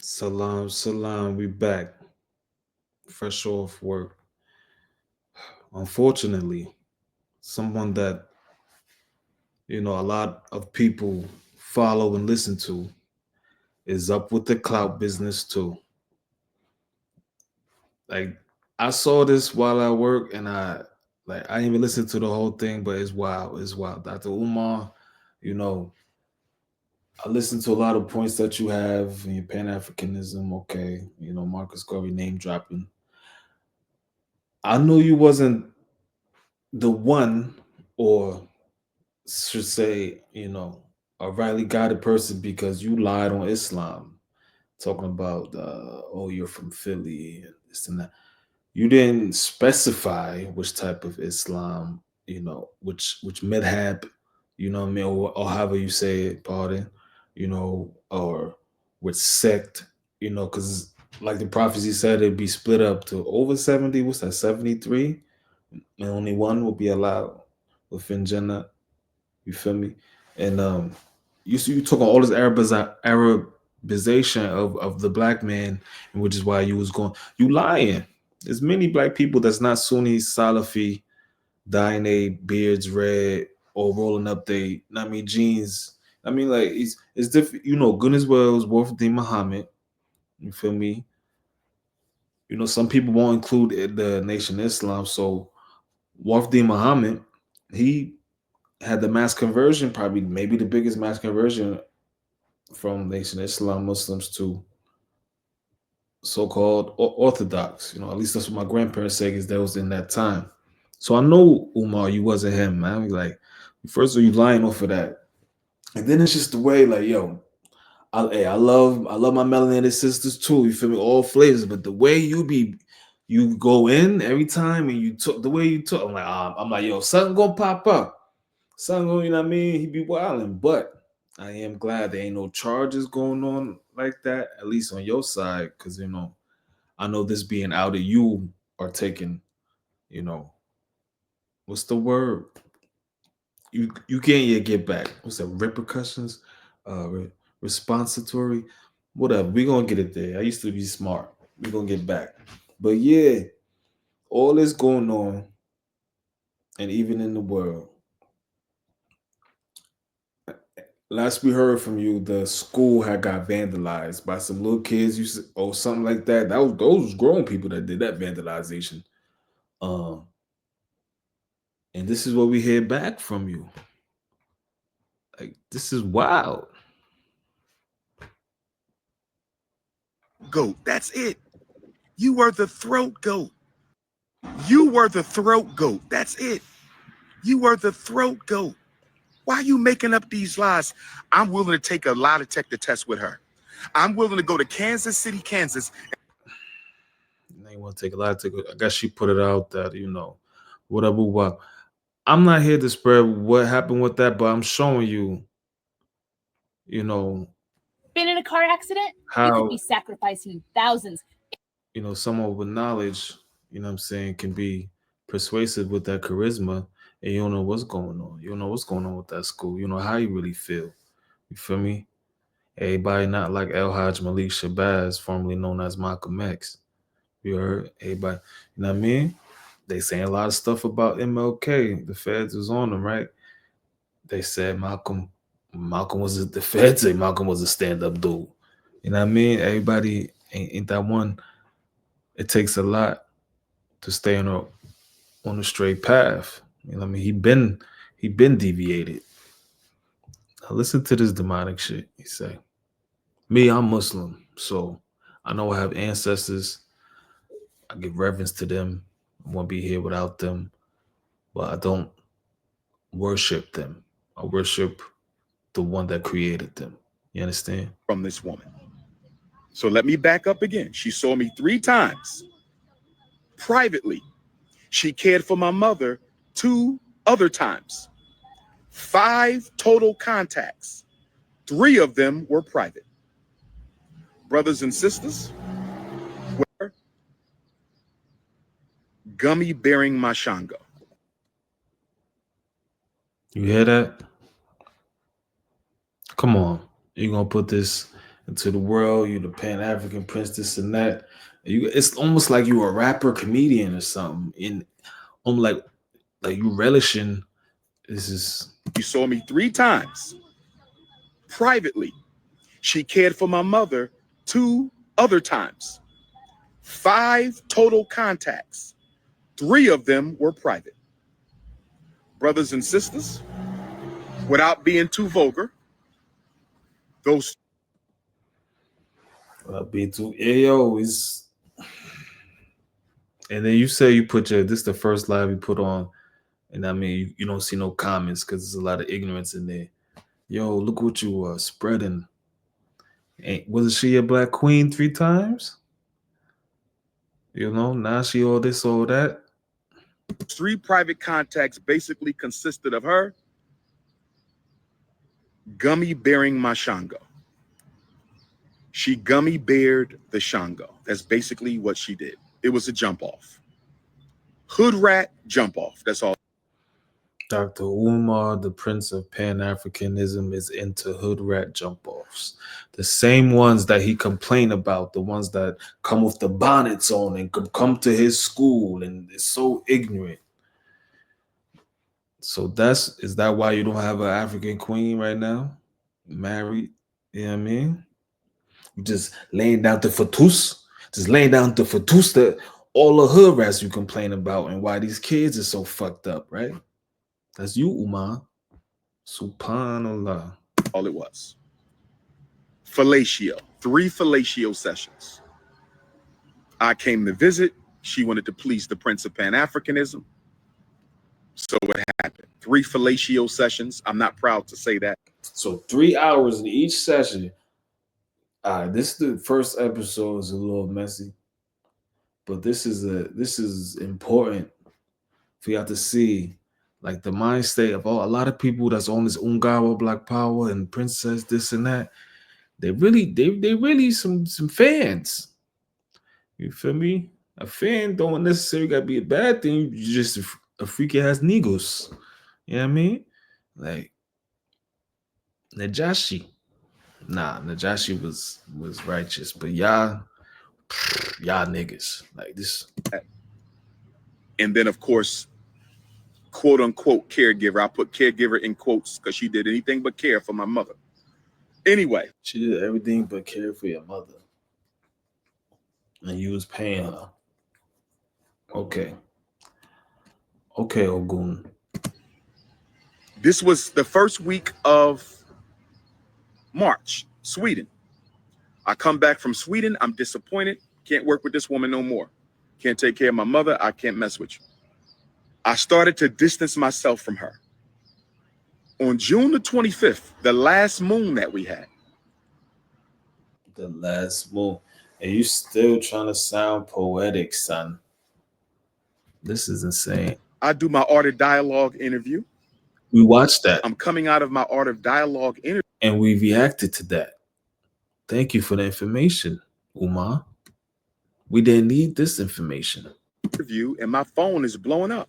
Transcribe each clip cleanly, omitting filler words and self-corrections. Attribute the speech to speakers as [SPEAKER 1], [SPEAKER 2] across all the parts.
[SPEAKER 1] Salam, salam. We back, fresh off work. Unfortunately, someone that a lot of people follow and listen to is up with the clout business too. Like I saw this while I work, and I didn't even listen to the whole thing, but it's wild. It's wild. Dr. Umar, you know, I listened to a lot of points that you have in your Pan Africanism. Okay, Marcus Garvey name dropping. I knew you wasn't the one, or should say, a rightly guided person because you lied on Islam, talking about, oh, you're from Philly and this and that. You didn't specify which type of Islam, which madhab, what I mean, or however you say it, pardon, or which sect, because like the prophecy said, it'd be split up to over 70. What's that, 73? And only one will be allowed within Jannah. You feel me? And you see, you talking all this Arabization of the black man, and which is why you was going. You lying. There's many black people that's not Sunni Salafi, dyeing their beards red or rolling up they, I mean, jeans. I mean, like it's different. Goodness Wells, Warfdin Muhammad. You feel me? Some people won't include the Nation Islam. So Warfdin Muhammad, he had the mass conversion, probably maybe the biggest mass conversion from Nation Islam Muslims to so-called Orthodox. At least that's what my grandparents say, is that was in that time. So I know, Umar, you wasn't him, man. Like, first of all, you lying off of that, and then it's just the way, like, yo, I love my melanated sisters too. You feel me? All flavors, but the way you go in every time, and you took the way you took. I'm like, yo, something gonna pop up. Something gonna, I mean? He be wilding, but I am glad there ain't no charges going on like that, at least on your side, because I know this being outed, you are taking, you know, what's the word? You can't yet get back. What's that? Repercussions, responsatory, whatever. We gonna get it there. I used to be smart. We gonna get back. But yeah, all this going on, and even in the world. Last we heard from you, the school had got vandalized by some little kids. You said, or something like that. That was those grown people that did that vandalization. Um, and this is what we hear back from you. Like, this is wild.
[SPEAKER 2] Goat. That's it. You were the throat goat. You were the throat goat. That's it. You were the throat goat. Why are you making up these lies? I'm willing to take a lie detector test with her. I'm willing to go to Kansas City, Kansas.
[SPEAKER 1] They want to take a lot. I guess she put it out that whatever. What I'm not here to spread what happened with that, but I'm showing you, you know,
[SPEAKER 3] Been in a car accident? You could
[SPEAKER 1] how
[SPEAKER 3] be sacrificing thousands.
[SPEAKER 1] someone with knowledge, what I'm saying, can be persuasive with that charisma, and you don't know what's going on. You don't know what's going on with that school. You know how you really feel. You feel me? Everybody not like El Haj Malik Shabazz, formerly known as Malcolm X. You heard? Everybody, you know what I mean? They saying a lot of stuff about MLK. The feds was on them, right? They said Malcolm was the feds say Malcolm was a stand up dude. You know what I mean? Everybody ain't that one. It takes a lot to stay on a straight path. You know what I mean? He been deviated. Now listen to this demonic shit. He say, me, I'm Muslim, so I know I have ancestors. I give reverence to them. I won't be here without them, but I don't worship them. I worship the one that created them. You understand?
[SPEAKER 2] From this woman. So let me back up again. She saw me 3 times privately. She cared for my mother 2 other times. 5 total contacts. 3 of them were private. Brothers and sisters, were gummy bearing Mashango.
[SPEAKER 1] You hear that? Come on. You gonna put this into the world. You the Pan African Prince, this and that. It's almost like you a rapper, comedian, or something. In like you relishing. This is
[SPEAKER 2] She saw me 3 times privately. She cared for my mother 2 other times. 5 total contacts. 3 of them were private. Brothers and sisters, without being too vulgar, those
[SPEAKER 1] B2. Yo, is and then you say you put your this the first live you put on, and I mean you don't see no comments because there's a lot of ignorance in there. Yo, look what you are spreading. Ain't wasn't she a black queen 3 times? Now she all this, all that.
[SPEAKER 2] 3 private contacts basically consisted of her gummy bearing my Shango. She gummy bared the Shango. That's basically what she did. It was a jump off. Hood rat jump off. That's all.
[SPEAKER 1] Dr. Umar, the Prince of Pan Africanism, is into hood rat jump offs. The same ones that he complained about, the ones that come with the bonnets on and come to his school and is so ignorant. So is that why you don't have an African queen right now? Married? You know what I mean? Just laying down the fatus. Just laying down the fatus that all the hood rats you complain about and why these kids are so fucked up, right? That's you, Umar. Subhanallah.
[SPEAKER 2] All it was. Fellatio. 3 fellatio sessions. I came to visit. She wanted to please the Prince of Pan-Africanism. So it happened. 3 fellatio sessions. I'm not proud to say that.
[SPEAKER 1] So 3 hours in each session. This is the first episode. Is a little messy, but this is important for y'all to see, like the mind state of a lot of people that's on this Ungawa Black Power and Princess this and that. They really some fans. You feel me? A fan don't necessarily gotta be a bad thing. You just a freaky ass niggas. You know what I mean? Like Najashi. Nah, Najashi was righteous, but y'all niggas like this.
[SPEAKER 2] And then, of course, quote unquote caregiver. I put caregiver in quotes because she did anything but care for my mother. Anyway,
[SPEAKER 1] she did everything but care for your mother, and you was paying her. Okay, Ogun.
[SPEAKER 2] This was the first week of March, Sweden. I come back from Sweden. I'm disappointed. Can't work with this woman no more. Can't take care of my mother. I can't mess with you. I started to distance myself from her. On June the 25th, the last moon that we had.
[SPEAKER 1] The last moon. And you still trying to sound poetic, son. This is insane.
[SPEAKER 2] I do my Art of Dialogue interview.
[SPEAKER 1] We watched that.
[SPEAKER 2] I'm coming out of my Art of Dialogue interview.
[SPEAKER 1] And we reacted to that. Thank you for the information, Umar. We didn't need this information.
[SPEAKER 2] And my phone is blowing up.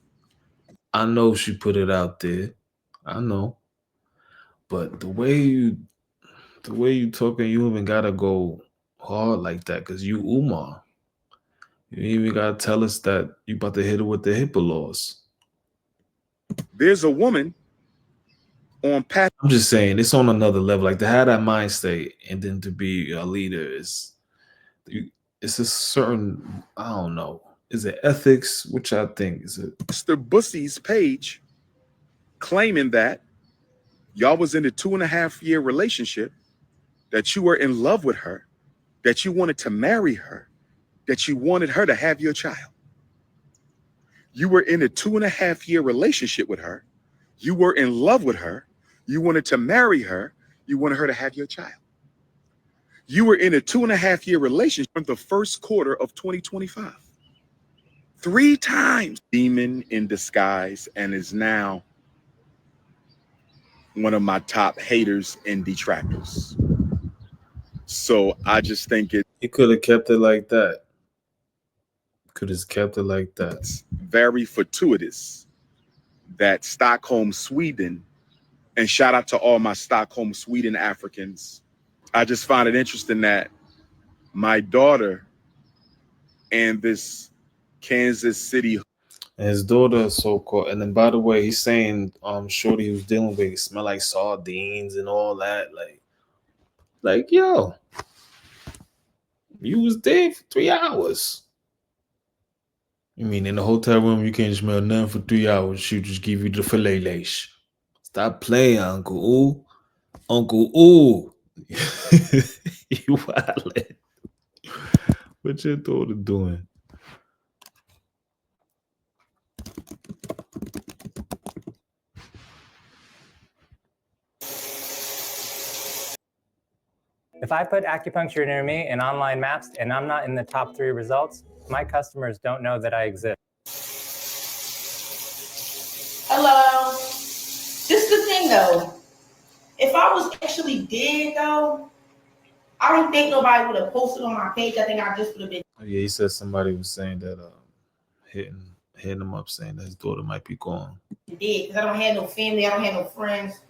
[SPEAKER 1] I know she put it out there. I know. But the way you talking, you even gotta go hard like that because you Umar. You even gotta tell us that you about to hit her with the HIPAA laws.
[SPEAKER 2] There's a woman on path.
[SPEAKER 1] I'm just saying it's on another level. Like to have that mind state and then to be a leader it's a certain, I don't know. Is it ethics? Which I think is it.
[SPEAKER 2] Mr. Bussy's page claiming that y'all was in a 2.5-year relationship, that you were in love with her, that you wanted to marry her, that you wanted her to have your child. You were in a 2.5-year relationship with her. You were in love with her. You wanted to marry her. You wanted her to have your child. You were in a 2.5-year relationship in the first quarter of 2025. 3 times. Demon in disguise, and is now one of my top haters and detractors. So I just think
[SPEAKER 1] he could have kept it like that. Could have kept it like that.
[SPEAKER 2] It's very fortuitous that Stockholm, Sweden, and shout out to all my Stockholm, Sweden Africans. I just find it interesting that my daughter and this Kansas City.
[SPEAKER 1] And his daughter so called. And then by the way, he's saying shorty he was dealing with smell like sardines and all that. Like yo, you was there for 3 hours. You mean in the hotel room you can't smell nothing for 3 hours? She just give you the filet lace. Stop playing, Uncle Ooh. Uncle Ooh. You wildin'. What your daughter doing?
[SPEAKER 4] If I put acupuncture near me in online maps and I'm not in the top 3 results, my customers don't know that I exist.
[SPEAKER 5] Hello. This is the thing though. If I was actually dead though, I don't think nobody would have posted on my page. I think I just would have been
[SPEAKER 1] Oh, yeah, he said somebody was saying that hitting hitting him up saying that his daughter might be gone.
[SPEAKER 5] dead because I don't have no family. I don't have no friends.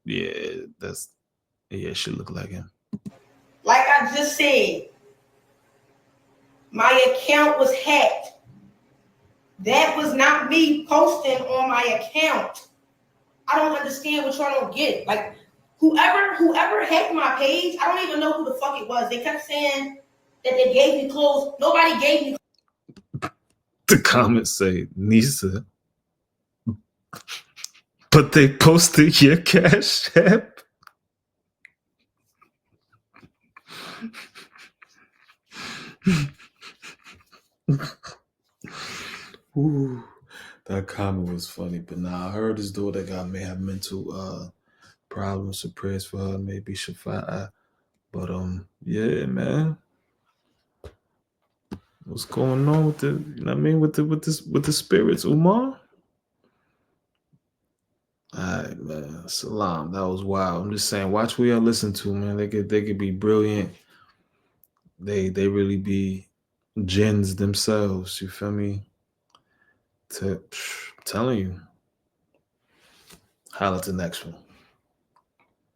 [SPEAKER 1] Yeah, that's yeah, she look like him.
[SPEAKER 5] Like I just said, my account was hacked. That was not me posting on my account. I don't understand what y'all don't get. Like whoever hacked my page, I don't even know who the fuck it was. They kept saying that they gave me clothes. Nobody gave me.
[SPEAKER 1] The comments say Nisa, but they posted your cash app. Ooh, that comment was funny, but now I heard his daughter may have mental problems. So prayers for her, maybe Shafa'a. But yeah, man, what's going on with the? You know what I mean with the spirits, Umar? All right, man. Salam. That was wild. I'm just saying, watch who y'all listen to, man. They could be brilliant. They really be jinns themselves. You feel me? I'm telling you. Holla at the next one.